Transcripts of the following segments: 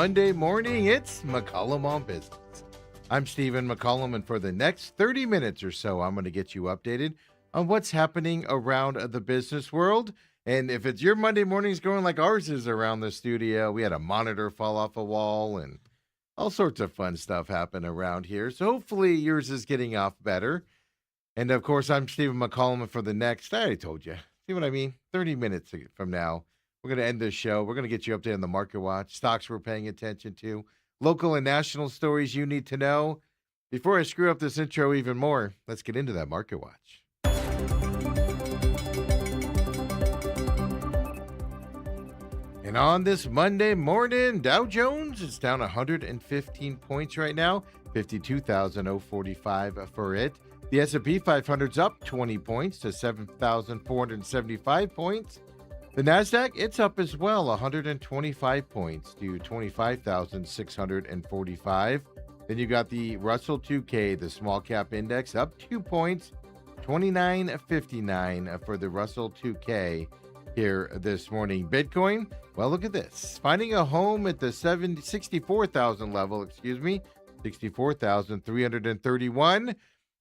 Monday morning. It's McCollum on Business. I'm Stephen McCollum, and for the next 30 minutes or so, I'm going to get you updated on what's happening around the business world. And if it's your Monday mornings going like ours is around the studio, we had a monitor fall off a wall and all sorts of fun stuff happen around here. So hopefully yours is getting off better. And of course, I'm Stephen McCollum, and for the next, I already told you, see what I mean? 30 minutes from now, we're going to end this show. We're going to get you updated on the market watch, stocks we're paying attention to, local and national stories you need to know. Before I screw up this intro even more, let's get into that market watch. And on this Monday morning, Dow Jones is down 115 points right now, 52,045 for it. The S&P 500's up 20 points to 7,475 points. The NASDAQ, it's up as well, 125 points to 25,645. Then you got the Russell 2K, the small cap index, up 2 points, 29.59 for the Russell 2K here this morning. Bitcoin, well, look at this. Finding a home at the 64,000 level, 64,331.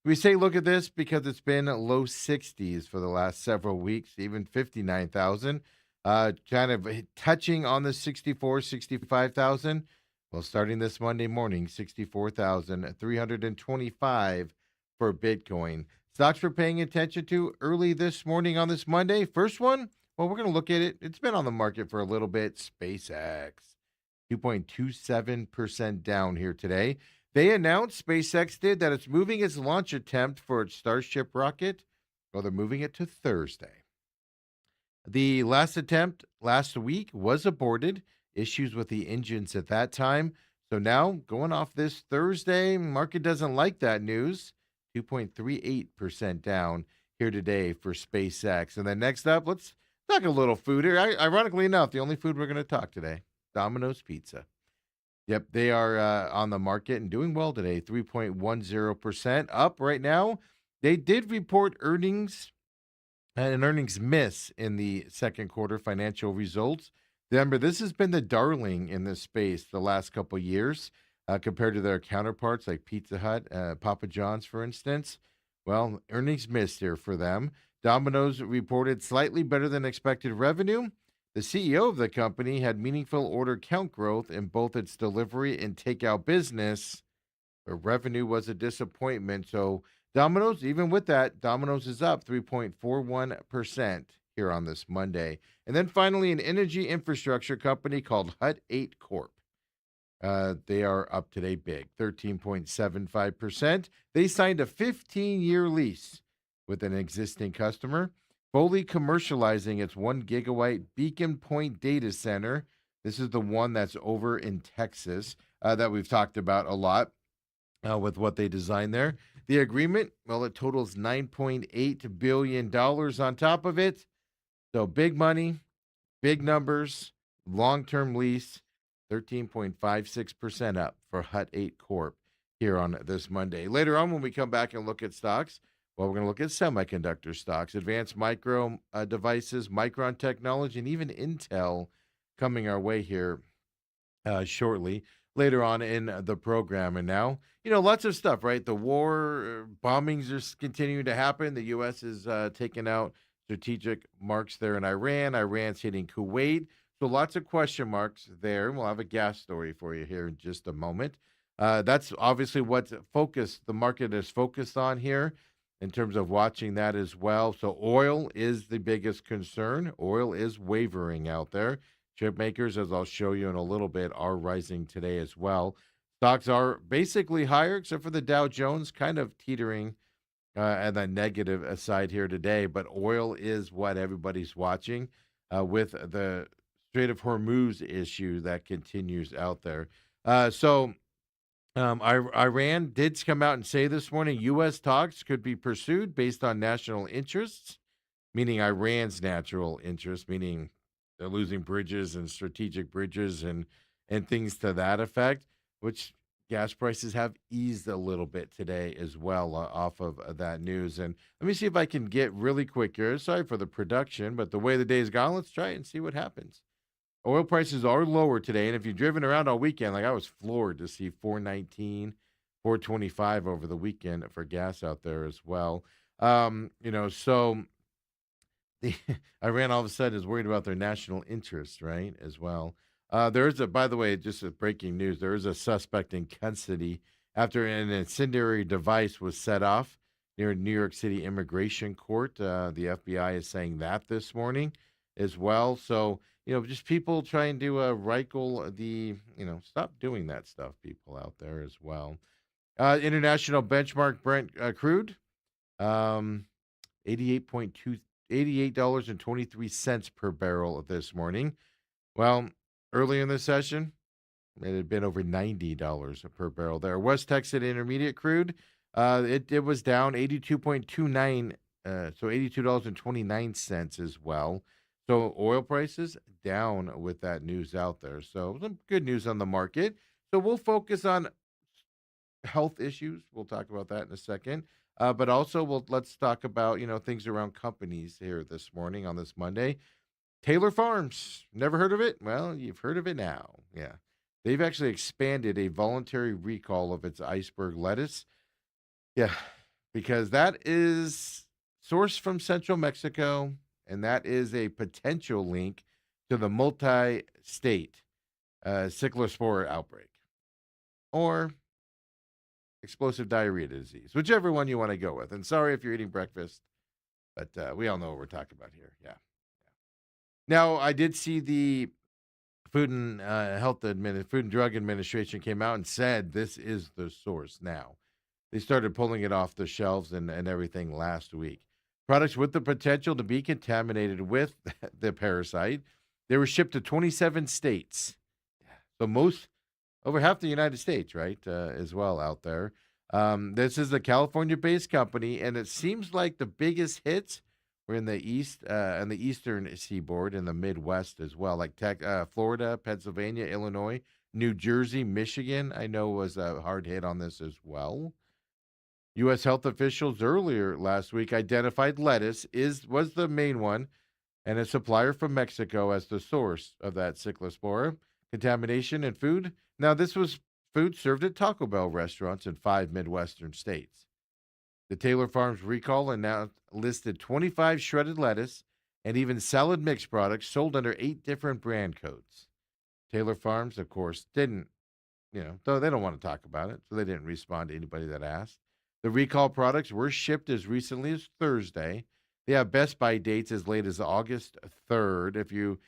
We say look at this because it's been low 60s for the last several weeks, even 59,000. Kind of touching on the 65,000. Well, starting this Monday morning, 64,325 for Bitcoin. Stocks we're paying attention to early this morning on this Monday. First one, well, we're going to look at it. It's been on the market for a little bit. SpaceX, 2.27% down here today. They announced, SpaceX did, that it's moving its launch attempt for its Starship rocket. Well, they're moving it to Thursday. The last attempt last week was aborted, issues with the engines at that time. So now, going off this Thursday, market doesn't like that news. 2.38% down here today for SpaceX. And then next up, let's talk a little food here. Ironically enough, the only food we're going to talk today, Domino's Pizza. Yep, they are on the market and doing well today, 3.10% up right now. They did report earnings and an earnings miss in the second quarter financial results. Remember, this has been the darling in this space the last couple of years compared to their counterparts like Pizza Hut, Papa John's, for instance. Well, earnings missed here for them. Domino's reported slightly better than expected revenue. The CEO of the company had meaningful order count growth in both its delivery and takeout business, but revenue was a disappointment. So Domino's, even with that, Domino's is up 3.41% here on this Monday. And then finally, an energy infrastructure company called Hut 8 Corp. They are up today big, 13.75%. They signed a 15-year lease with an existing customer, fully commercializing its 1 gigawatt Beacon Point data center. This is the one that's over in Texas that we've talked about a lot with what they designed there. The agreement, well, it totals $9.8 billion on top of it. So big money, big numbers, long-term lease, 13.56% up for Hut 8 Corp here on this Monday. Later on, when we come back and look at stocks, well, we're going to look at semiconductor stocks, advanced micro devices, Micron technology, and even Intel coming our way here shortly later on in the program. And now, lots of stuff, right? The war, bombings are continuing to happen. The U.S. is taking out strategic marks there in Iran. Iran's hitting Kuwait. So lots of question marks there. We'll have a gas story for you here in just a moment. That's obviously what the market is focused on here, in terms of watching that as well. So oil is the biggest concern. Oil is wavering out there. Chip makers, as I'll show you in a little bit, are rising today as well. Stocks are basically higher, except for the Dow Jones, kind of teetering at the negative side here today. But oil is what everybody's watching with the Strait of Hormuz issue that continues out there. Iran did come out and say this morning U.S. talks could be pursued based on national interests, meaning Iran's natural interests, meaning they're losing bridges and strategic bridges and things to that effect, which gas prices have eased a little bit today as well off of that news. And let me see if I can get really quick here. Sorry for the production, but the way the day's gone, let's try it and see what happens. Oil prices are lower today, and if you've driven around all weekend, like I was floored to see 419, 425 over the weekend for gas out there as well. So the Iran all of a sudden is worried about their national interests, right? As well. There's a, by the way, just a breaking news. There is a suspect in custody after an incendiary device was set off near New York City Immigration Court. The FBI is saying that this morning as well. So, just people trying to Reichel stop doing that stuff, people out there as well. International benchmark Brent crude. Um, 88.2 $88.23 per barrel this morning. Well, early in the session, it had been over $90 per barrel there. West Texas Intermediate crude, it was down 82.29, so $82.29 as well. So oil prices down with that news out there. So some good news on the market. So we'll focus on health issues. We'll talk about that in a second. But also, let's talk about things around companies here this morning on this Monday. Taylor Farms, never heard of it? Well, you've heard of it now. Yeah, they've actually expanded a voluntary recall of its iceberg lettuce. Yeah, because that is sourced from Central Mexico, and that is a potential link to the multi-state cyclospora outbreak, or explosive diarrhea disease, whichever one you want to go with. And sorry if you're eating breakfast, but we all know what we're talking about here. Yeah. Now, I did see the Food and Food and Drug Administration came out and said this is the source now. They started pulling it off the shelves and everything last week. Products with the potential to be contaminated with the parasite. They were shipped to 27 states. So over half the United States, right, as well out there. This is a California-based company, and it seems like the biggest hits were in the east and the eastern seaboard and the Midwest as well, like Florida, Pennsylvania, Illinois, New Jersey, Michigan. I know was a hard hit on this as well. U.S. health officials earlier last week identified lettuce was the main one, and a supplier from Mexico as the source of that cyclospora contamination in food. Now, this was food served at Taco Bell restaurants in 5 Midwestern states. The Taylor Farms recall announced listed 25 shredded lettuce and even salad mix products sold under 8 different brand codes. Taylor Farms, of course, didn't, though they don't want to talk about it, so they didn't respond to anybody that asked. The recall products were shipped as recently as Thursday. They have Best By dates as late as August 3rd. If you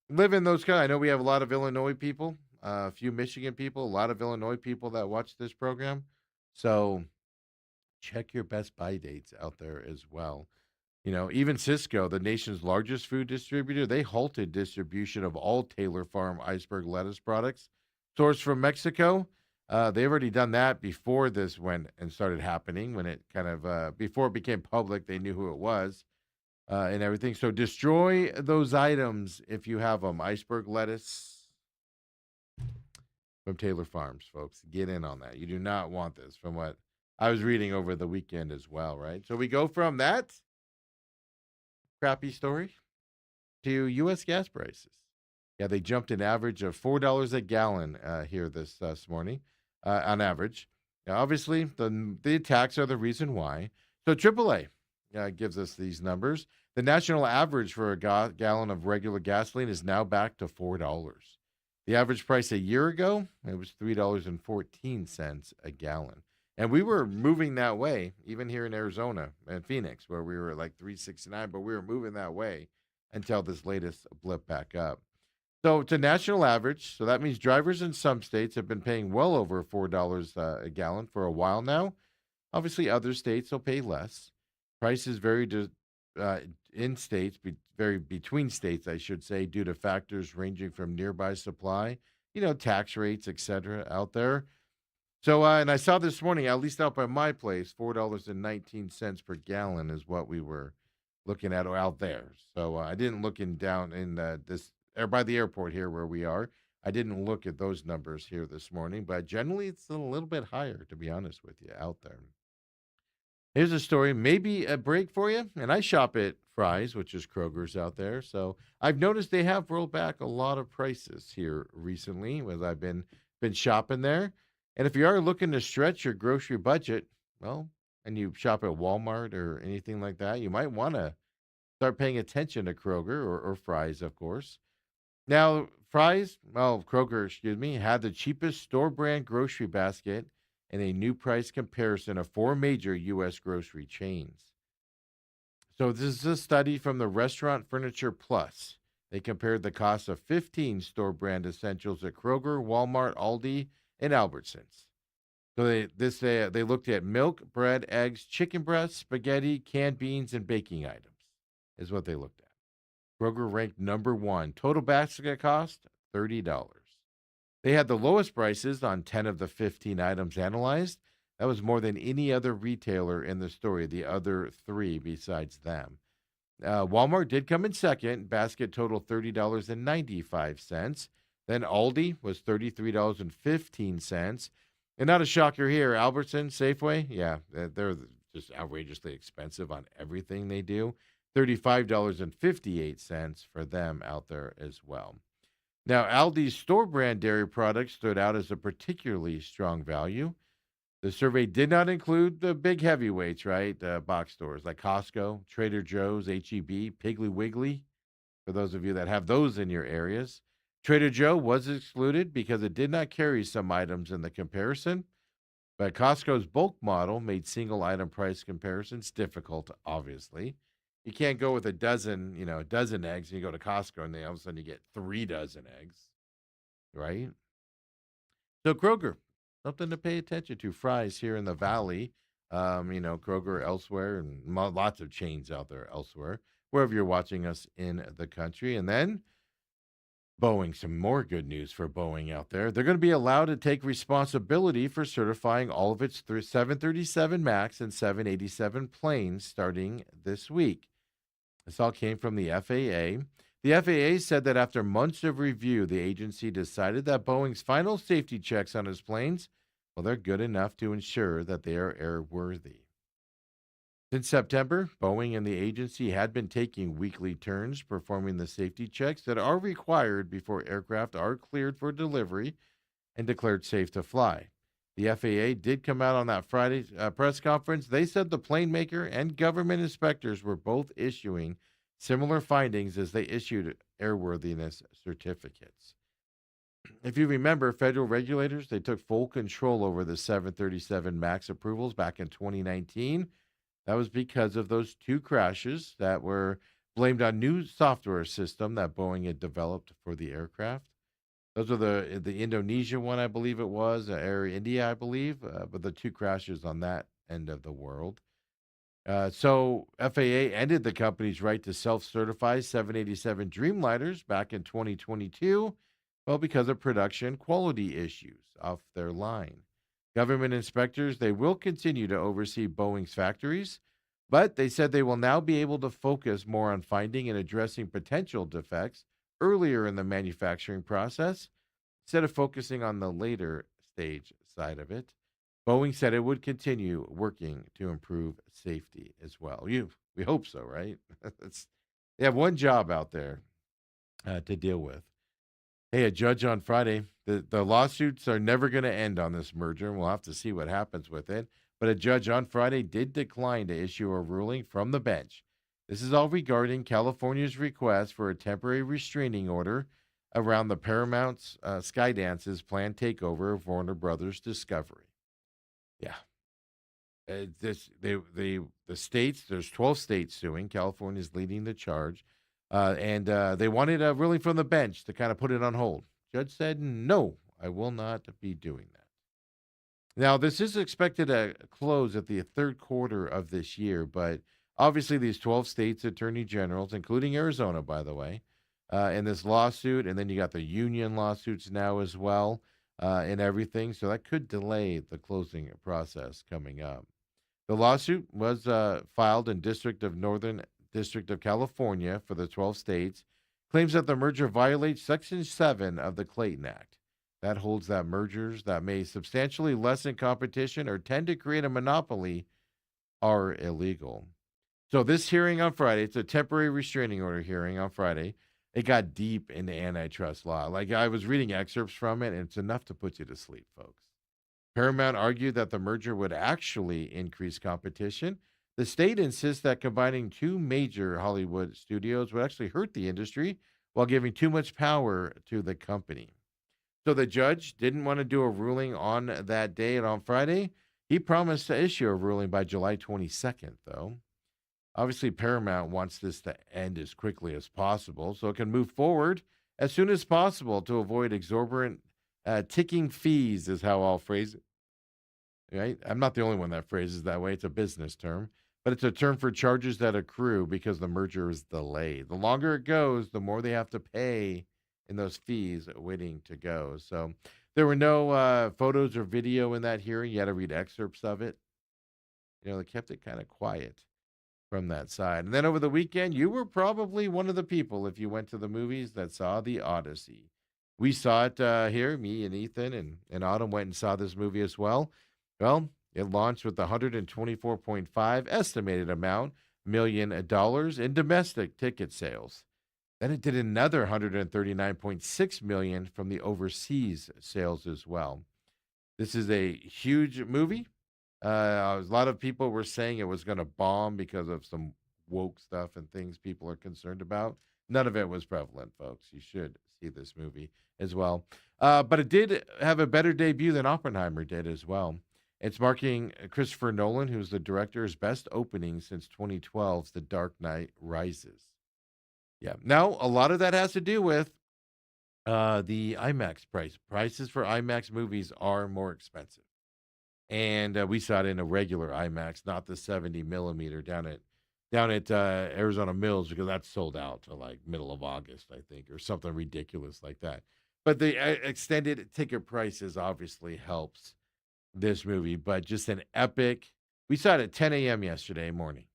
live in those I know we have a lot of Illinois people, a few Michigan people, a lot of Illinois people that watch this program. So check your Best By dates out there as well. Even Cisco, the nation's largest food distributor, they halted distribution of all Taylor Farm iceberg lettuce products sourced from Mexico. They've already done that before this went and started happening, when it kind of, before it became public, they knew who it was. And everything. So destroy those items if you have them. Iceberg lettuce from Taylor Farms, folks. Get in on that. You do not want this, from what I was reading over the weekend as well, right? So we go from that crappy story to U.S. gas prices. Yeah, they jumped an average of $4 a gallon here this morning, on average. Now, obviously, the attacks are the reason why. So AAA gives us these numbers. The national average for a gallon of regular gasoline is now back to $4. The average price a year ago, it was $3.14 a gallon. And we were moving that way, even here in Arizona and Phoenix, where we were like $3.69, but we were moving that way until this latest blip back up. So it's a national average. So that means drivers in some states have been paying well over $4 a gallon for a while now. Obviously, other states will pay less. Prices vary in states, vary between states, I should say, due to factors ranging from nearby supply, tax rates, etc. out there. So, and I saw this morning, at least out by my place, $4.19 per gallon is what we were looking at out there. So I didn't look down in this, or by the airport here where we are. I didn't look at those numbers here this morning, but generally it's a little bit higher, to be honest with you, out there. Here's a story, maybe a break for you. And I shop at Fry's, which is Kroger's out there. So I've noticed they have rolled back a lot of prices here recently as I've been shopping there. And if you are looking to stretch your grocery budget, well, and you shop at Walmart or anything like that, you might want to start paying attention to Kroger or Fry's, of course. Now, Fry's, well, Kroger, excuse me, had the cheapest store brand grocery basket in a new price comparison of four major U.S. grocery chains. So, this is a study from the Restaurant Furniture Plus. They compared the cost of 15 store brand essentials at Kroger, Walmart, Aldi, and Albertsons. So they looked at milk, bread, eggs, chicken breasts, spaghetti, canned beans, and baking items. Is what they looked at. Kroger ranked number one. Total basket cost $30. They had the lowest prices on 10 of the 15 items analyzed. That was more than any other retailer in the story, the other three besides them. Walmart did come in second. Basket total $30.95. Then Aldi was $33.15. And not a shocker here, Albertsons, Safeway, yeah, they're just outrageously expensive on everything they do. $35.58 for them out there as well. Now, Aldi's store brand dairy products stood out as a particularly strong value. The survey did not include the big heavyweights, right? Box stores like Costco, Trader Joe's, HEB, Piggly Wiggly, for those of you that have those in your areas. Trader Joe was excluded because it did not carry some items in the comparison, but Costco's bulk model made single item price comparisons difficult, obviously. You can't go with a dozen eggs, and you go to Costco, and then all of a sudden you get 3 dozen eggs, right? So Kroger, something to pay attention to. Fry's here in the Valley, Kroger elsewhere, and lots of chains out there elsewhere, wherever you're watching us in the country. And then Boeing, some more good news for Boeing out there. They're going to be allowed to take responsibility for certifying all of its 737 MAX and 787 planes starting this week. This all came from the FAA. The FAA said that after months of review, the agency decided that Boeing's final safety checks on its planes, well, they're good enough to ensure that they are airworthy. Since September, Boeing and the agency had been taking weekly turns performing the safety checks that are required before aircraft are cleared for delivery and declared safe to fly. The FAA did come out on that Friday press conference. They said the plane maker and government inspectors were both issuing similar findings as they issued airworthiness certificates. If you remember, federal regulators, they took full control over the 737 MAX approvals back in 2019. That was because of those two crashes that were blamed on new software system that Boeing had developed for the aircraft. Those are the Indonesia one, I believe it was, Air India, I believe, but the two crashes on that end of the world. So FAA ended the company's right to self-certify 787 Dreamliners back in 2022, well, because of production quality issues off their line. Government inspectors, they will continue to oversee Boeing's factories, but they said they will now be able to focus more on finding and addressing potential defects earlier in the manufacturing process instead of focusing on the later stage side of it. Boeing said it would continue working to improve safety as well. We hope so, right? They have one job out there to deal with. Hey, a judge on Friday, the lawsuits are never going to end on this merger, and we'll have to see what happens with it. But a judge on Friday did decline to issue a ruling from the bench. This is all regarding California's request for a temporary restraining order around the Paramount's Skydance's planned takeover of Warner Brothers Discovery. Yeah. The states, there's 12 states suing. California's leading the charge. And they wanted a ruling from the bench to kind of put it on hold. Judge said, no, I will not be doing that. Now, this is expected to close at the third quarter of this year, but obviously these 12 states attorney generals, including Arizona, by the way, in this lawsuit, and then you got the union lawsuits now as well, and everything. So that could delay the closing process coming up. The lawsuit was filed in Northern District of California for the 12 states, claims that the merger violates Section 7 of the Clayton Act. That holds that mergers that may substantially lessen competition or tend to create a monopoly are illegal. So this hearing on Friday, it's a temporary restraining order hearing on Friday. It got deep into antitrust law. Like I was reading excerpts from it, and it's enough to put you to sleep, folks. Paramount argued that the merger would actually increase competition. The state insists that combining two major Hollywood studios would actually hurt the industry while giving too much power to the company. So the judge didn't want to do a ruling on that day and on Friday. He promised to issue a ruling by July 22nd, though. Obviously, Paramount wants this to end as quickly as possible so it can move forward as soon as possible to avoid exorbitant ticking fees, is how I'll phrase it. Right? I'm not the only one that phrases that way. It's a business term, but it's a term for charges that accrue because the merger is delayed. The longer it goes, the more they have to pay in those fees waiting to go. So there were no photos or video in that hearing. You had to read excerpts of it. They kept it kind of quiet from that side. And then over the weekend, you were probably one of the people, if you went to the movies, that saw The Odyssey. We saw it here, me and Ethan and Autumn went and saw this movie as well. Well, it launched with 124.5 estimated amount million dollars in domestic ticket sales. Then it did another 139.6 million from the overseas sales as well. This is a huge movie. A lot of people were saying it was going to bomb because of some woke stuff and things people are concerned about. None of it was prevalent, folks. You should see this movie as well. But it did have a better debut than Oppenheimer did as well. It's marking Christopher Nolan, who's the director's best opening since 2012's The Dark Knight Rises. Yeah. Now, a lot of that has to do with the IMAX price. Prices for IMAX movies are more expensive. And we saw it in a regular IMAX, not the 70 millimeter down at Arizona Mills, because that's sold out to like middle of August, I think, or something ridiculous like that. But the extended ticket prices obviously helps this movie, but just an epic. We saw it at 10 a.m. yesterday morning.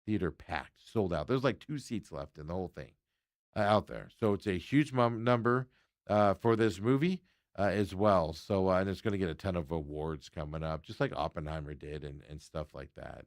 Theater packed, sold out. There's like 2 seats left in the whole thing out there. So it's a huge number for this movie as well. So, and it's going to get a ton of awards coming up, just like Oppenheimer did and stuff like that.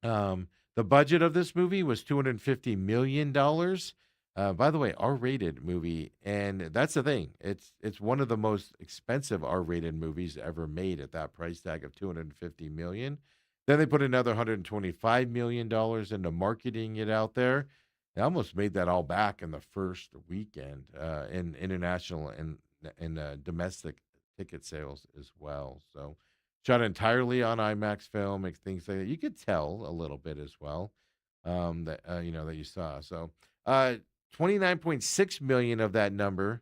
The budget of this movie was $250 million. By the way, R-rated movie, and that's the thing. It's one of the most expensive R-rated movies ever made at that price tag of $250 million. Then they put another $125 million into marketing it out there. They almost made that all back in the first weekend in international and domestic ticket sales as well. So shot entirely on IMAX film, and things like that. You could tell a little bit as well that you saw. So 29.6 million of that number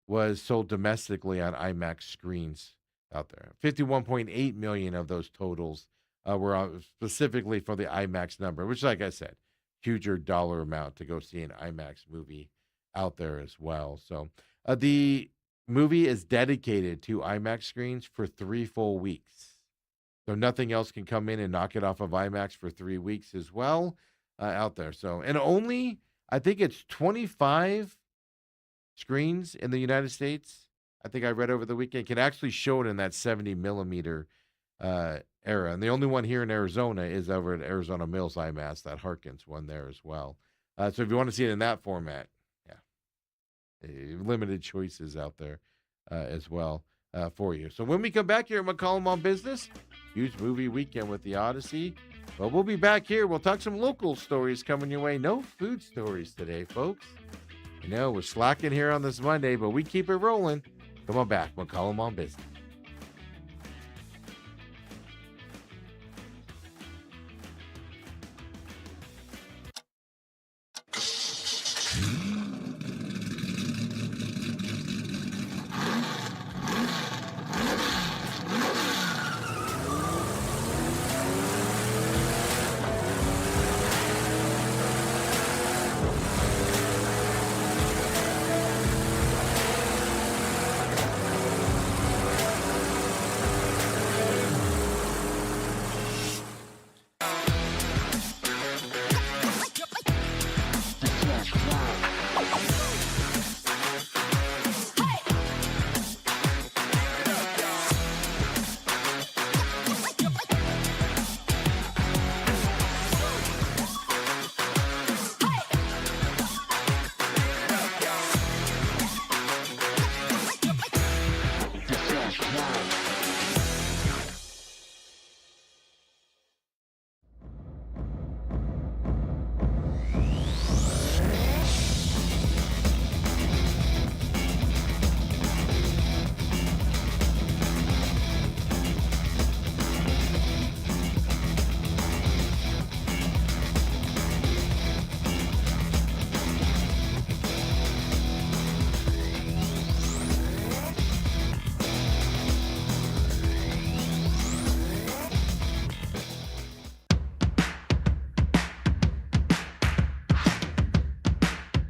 was sold domestically on IMAX screens out there. 51.8 million of those totals were specifically for the IMAX number, which, like I said, huger dollar amount to go see an IMAX movie out there as well. So the movie is dedicated to IMAX screens for 3 full weeks. So nothing else can come in and knock it off of IMAX for 3 weeks as well out there. So, and only, I think it's 25 screens in the United States, I think I read over the weekend, can actually show it in that 70 millimeter era. And the only one here in Arizona is over at Arizona Mills IMAX, that Harkins one there as well. So if you want to see it in that format, limited choices out there as well for you. So when we come back here at McCollum on Business, huge movie weekend with The Odyssey. But we'll be back here. We'll talk some local stories coming your way. No food stories today, folks. I know we're slacking here on this Monday, but we keep it rolling. Come on back. McCollum on Business.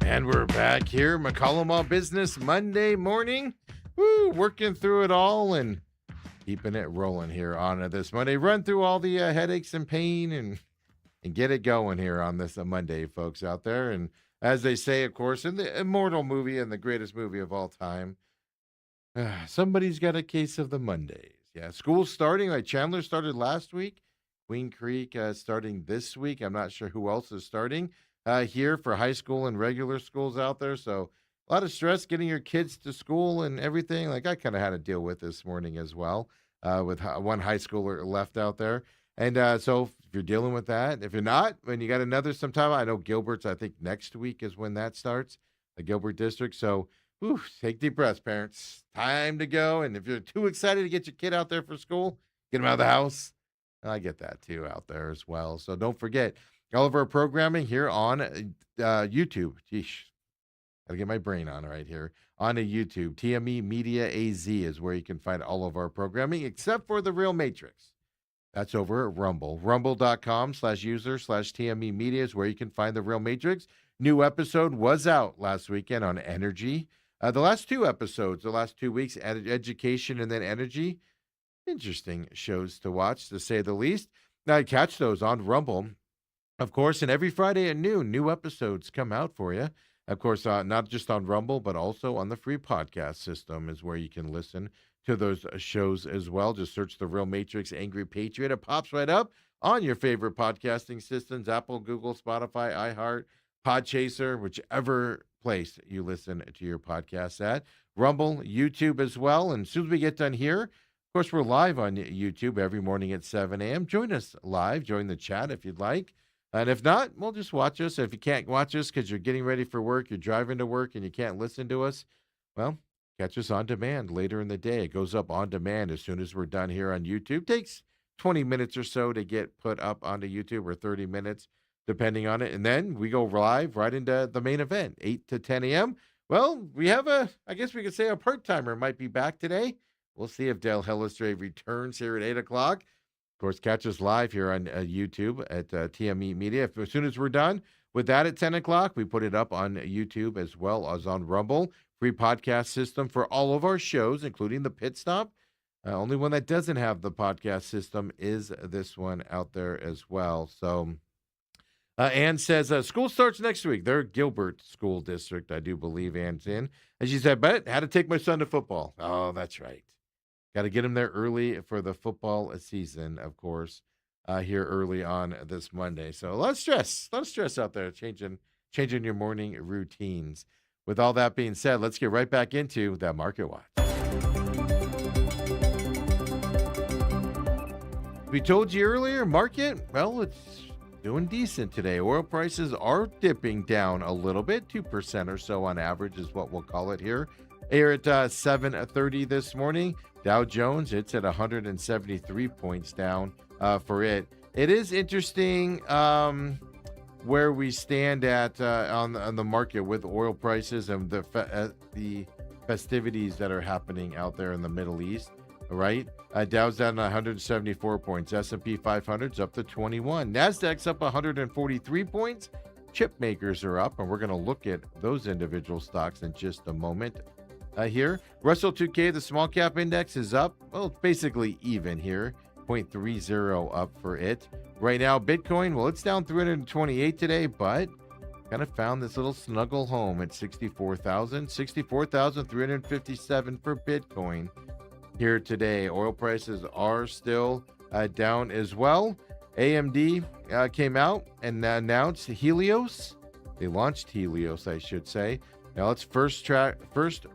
And we're back here, McCollum All Business Monday morning. Woo, working through it all and keeping it rolling here on this Monday. Run through all the headaches and pain and get it going here on this Monday, folks out there. And as they say, of course, in the immortal movie and the greatest movie of all time, somebody's got a case of the Mondays. Yeah, school's starting. Like Chandler started last week. Queen Creek starting this week. I'm not sure who else is starting here for high school and regular schools out there. So a lot of stress getting your kids to school and everything. Like I kind of had to deal with this morning as well with one high schooler left out there. And so if you're dealing with that, if you're not, when you got another sometime, I know Gilbert's, I think next week is when that starts, the Gilbert district. So take deep breaths, parents. Time to go. And if you're too excited to get your kid out there for school, get them out of the house. I get that too out there as well. So don't forget all of our programming here on YouTube. Geesh, gotta get my brain on right here. On a YouTube, TME Media AZ is where you can find all of our programming, except for the Real Matrix. That's over at Rumble. Rumble.com/user/TME Media is where you can find the Real Matrix. New episode was out last weekend on energy. The last two episodes, the last 2 weeks, education and then energy. Interesting shows to watch, to say the least. Now, catch those on Rumble, of course, and every Friday at noon, new episodes come out for you. Of course, not just on Rumble, but also on the free podcast system is where you can listen to those shows as well. Just search The Real Matrix Angry Patriot. It pops right up on your favorite podcasting systems, Apple, Google, Spotify, iHeart, Podchaser, whichever place you listen to your podcasts at. Rumble, YouTube as well. And as soon as we get done here, of course, we're live on YouTube every morning at 7 a.m. Join us live. Join the chat if you'd like. And if not, well, just watch us. If you can't watch us because you're getting ready for work, you're driving to work, and you can't listen to us, well, catch us on demand later in the day. It goes up on demand as soon as we're done here on YouTube. Takes 20 minutes or so to get put up onto YouTube, or 30 minutes, depending on it. And then we go live right into the main event, 8 to 10 a.m. Well, we have I guess we could say a part-timer might be back today. We'll see if Dale Hellestrade returns here at 8 o'clock. Of course, catch us live here on YouTube at TME Media. As soon as we're done with that at 10 o'clock, we put it up on YouTube as well as on Rumble. Free podcast system for all of our shows, including the Pit Stop. Only one that doesn't have the podcast system is this one out there as well. So Ann says, school starts next week. They're Gilbert School District, I do believe Ann's in. And she said, but had to take my son to football. Oh, that's right. Got to get him there early for the football season, of course, here early on this Monday. So a lot of stress out there, changing your morning routines. With all that being said, let's get right back into that Market Watch. We told you earlier, market, well, it's doing decent today. Oil prices are dipping down a little bit, 2% or so on average is what we'll call it here. Here at 7:30 this morning. Dow Jones, it's at 173 points down for it. It is interesting where we stand at on the market with oil prices and the festivities that are happening out there in the Middle East, right? Dow's down 174 points. S&P 500's up to 21. NASDAQ's up 143 points. Chip makers are up, and we're going to look at those individual stocks in just a moment. Here, Russell 2K, the small cap index is up. Well, it's basically even here, 0.30 up for it. Right now, Bitcoin, well, it's down 328 today, but kind of found this little snuggle home at 64,357 for Bitcoin here today. Oil prices are still down as well. AMD came out and announced Helios. They launched Helios, I should say. Now it's first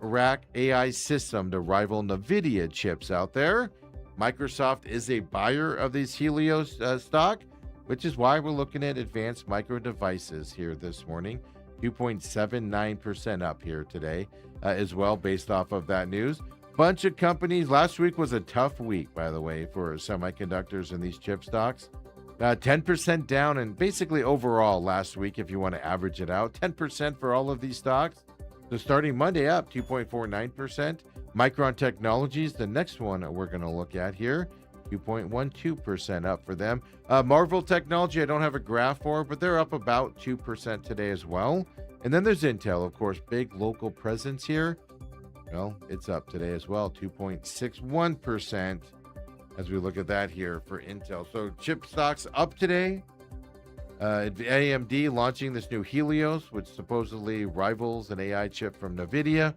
rack AI system to rival NVIDIA chips out there. Microsoft is a buyer of these Helios stock, which is why we're looking at Advanced Micro Devices here this morning. 2.79% up here today as well, based off of that news. Bunch of companies. Last week was a tough week, by the way, for semiconductors and these chip stocks. 10% down, and basically overall last week, if you want to average it out, 10% for all of these stocks. So starting Monday up 2.49%. Micron Technologies, the next one we're going to look at here, 2.12% up for them. Marvel Technology, I don't have a graph for, but they're up about 2% today as well. And then there's Intel, of course, big local presence here. Well, it's up today as well, 2.61% as we look at that here for Intel. So chip stocks up today. AMD launching this new Helios, which supposedly rivals an AI chip from NVIDIA.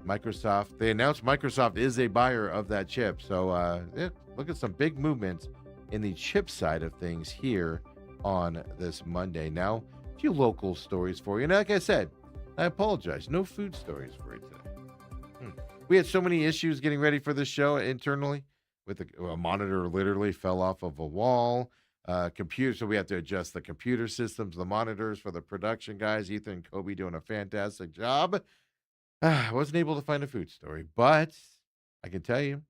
Microsoft, they announced Microsoft is a buyer of that chip. So look at some big movements in the chip side of things here on this Monday. Now, a few local stories for you. And like I said, I apologize. No food stories for you today. We had so many issues getting ready for this show internally with a monitor literally fell off of a wall. Computer, so we have to adjust the computer systems, the monitors for the production guys. Ethan and Kobe doing a fantastic job. I wasn't able to find a food story, but I can tell you,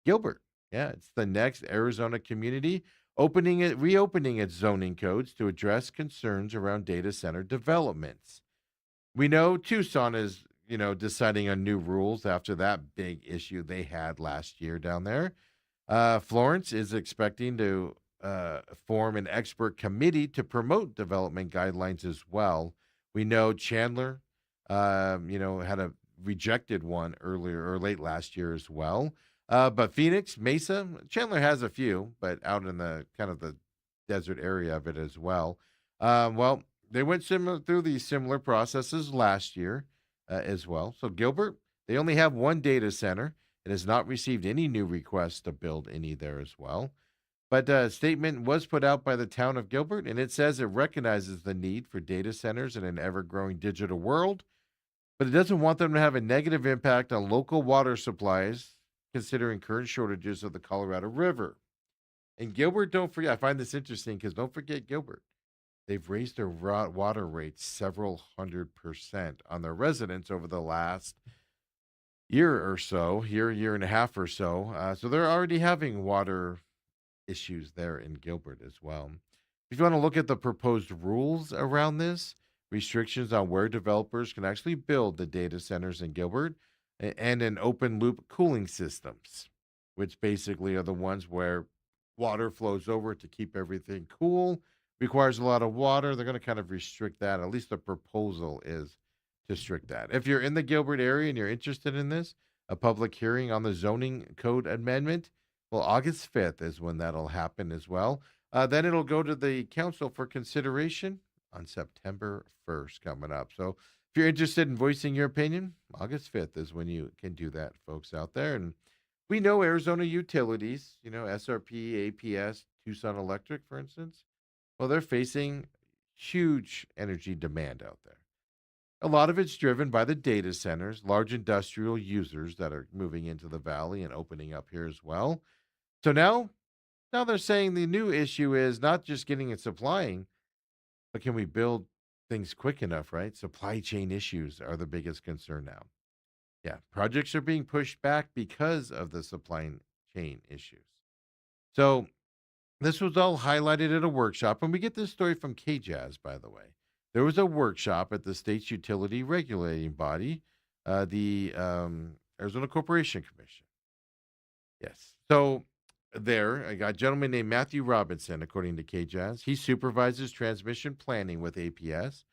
Gilbert. Yeah, it's the next Arizona community reopening its zoning codes to address concerns around data center developments. We know Tucson is, deciding on new rules after that big issue they had last year down there. Florence is expecting to form an expert committee to promote development guidelines as well. We know Chandler, had a rejected one earlier or late last year as well. But Phoenix, Mesa, Chandler has a few, but out in the kind of the desert area of it as well. Well, they went through these similar processes last year as well. So Gilbert, they only have one data center. It has not received any new requests to build any there as well. But a statement was put out by the town of Gilbert, and it says it recognizes the need for data centers in an ever growing digital world, but it doesn't want them to have a negative impact on local water supplies, considering current shortages of the Colorado River. And Gilbert, don't forget, I find this interesting because don't forget Gilbert. They've raised their water rates several 100% on their residents over the last year or so, year and a half or so. So they're already having water issues there in Gilbert as well. If you want to look at the proposed rules around this, restrictions on where developers can actually build the data centers in Gilbert, and an open loop cooling systems, which basically are the ones where water flows over to keep everything cool. Requires a lot of water. They're going to kind of restrict that. At least the proposal is to restrict that. If you're in the Gilbert area and you're interested in this, a public hearing on the zoning code amendment, well, August 5th is when that'll happen as well. Then it'll go to the council for consideration on September 1st coming up. So if you're interested in voicing your opinion, August 5th is when you can do that, folks out there. And we know Arizona utilities, SRP, APS, Tucson Electric, for instance, well, they're facing huge energy demand out there. A lot of it's driven by the data centers, large industrial users that are moving into the valley and opening up here as well. So now they're saying the new issue is not just getting and supplying, but can we build things quick enough, right? Supply chain issues are the biggest concern now. Yeah, projects are being pushed back because of the supply chain issues. So this was all highlighted at a workshop, and we get this story from KJAZ, by the way. There was a workshop at the state's utility regulating body, the Arizona Corporation Commission. Yes. So there, I got a gentleman named Matthew Robinson, according to KJAZ. He supervises transmission planning with APS.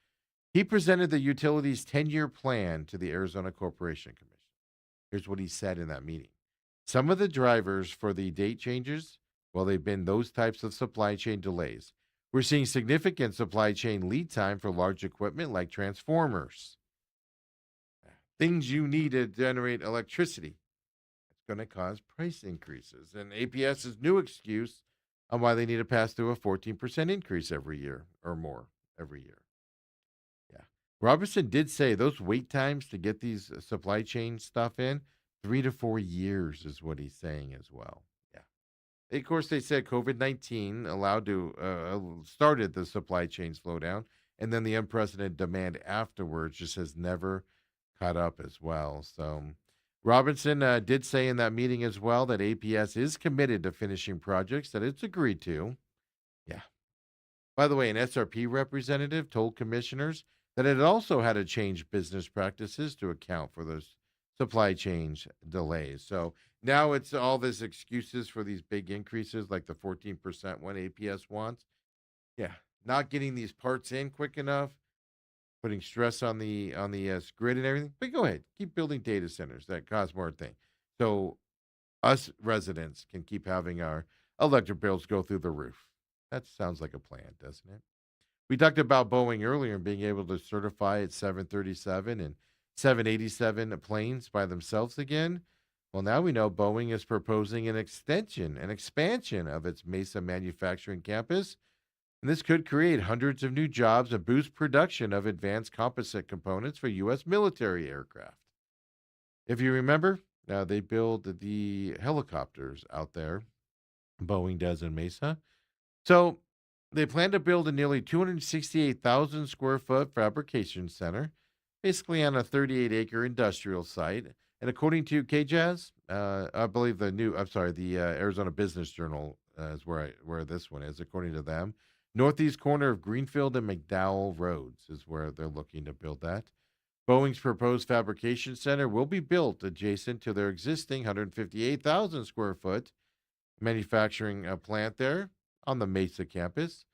He presented the utility's 10-year plan to the Arizona Corporation Commission. Here's what he said in that meeting. Some of the drivers for the date changes, well, they've been those types of supply chain delays. We're seeing significant supply chain lead time for large equipment like transformers, things you need to generate electricity. It's going to cause price increases. And APS's new excuse on why they need to pass through a 14% increase every year or more every year. Yeah. Robertson did say those wait times to get these supply chain stuff in, 3 to 4 years is what he's saying as well. Yeah. Of course, they said COVID-19 started the supply chain slowdown, and then the unprecedented demand afterwards just has never caught up as well. So Robinson did say in that meeting as well that APS is committed to finishing projects that it's agreed to. Yeah. By the way, an SRP representative told commissioners that it also had to change business practices to account for those supply chain delays. So now it's all this excuses for these big increases, like the 14% one APS wants. Yeah, not getting these parts in quick enough. putting stress on the grid and everything. But go ahead, keep building data centers that cause more thing. So us residents can keep having our electric bills go through the roof. That sounds like a plan, doesn't it? We talked about Boeing earlier and being able to certify its 737 and 787 planes by themselves again. Well, now we know Boeing is proposing an expansion of its Mesa manufacturing campus. And this could create hundreds of new jobs and boost production of advanced composite components for U.S. military aircraft. If you remember, they build the helicopters out there, Boeing does in Mesa. So they plan to build a nearly 268,000 square foot fabrication center, basically on a 38-acre industrial site. And according to KJAZ, I believe the Arizona Business Journal is where this one is. According to them, northeast corner of Greenfield and McDowell Roads is where they're looking to build that. Boeing's proposed fabrication center will be built adjacent to their existing 158,000 square foot manufacturing plant there on the Mesa campus.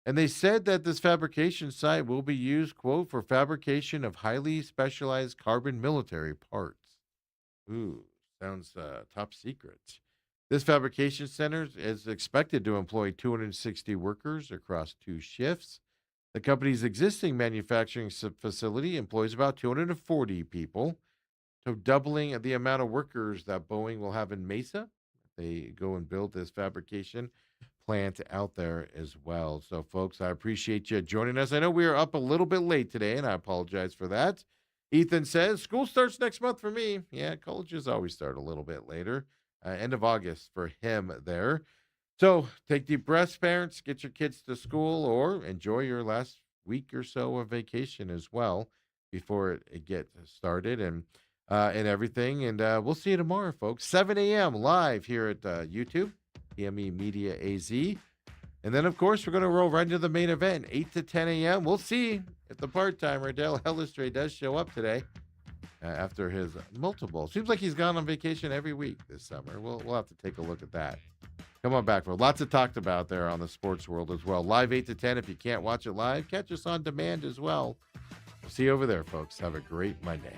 And they said that this fabrication site will be used, quote, for fabrication of highly specialized carbon military parts. Ooh, sounds top secret. This fabrication center is expected to employ 260 workers across 2 shifts. The company's existing manufacturing facility employs about 240 people, so doubling the amount of workers that Boeing will have in Mesa. They go and build this fabrication plant out there as well. So, folks, I appreciate you joining us. I know we are up a little bit late today, and I apologize for that. Ethan says, school starts next month for me. Yeah, colleges always start a little bit later. End of August for him there. So take deep breaths, parents. Get your kids to school or enjoy your last week or so of vacation as well before it gets started and everything. And we'll see you tomorrow, folks. 7 a.m. live here at YouTube, PME Media AZ. And then, of course, we're going to roll right into the main event, 8 to 10 a.m. We'll see if the part-timer, Dale Hellestrade, does show up today after his multiple. Seems like he's gone on vacation every week this summer. We'll have to take a look at that. Come on back, for lots to talk about there on the sports world as well. Live 8 to 10. If you can't watch it live, catch us on demand as well. See you over there, folks. Have a great Monday.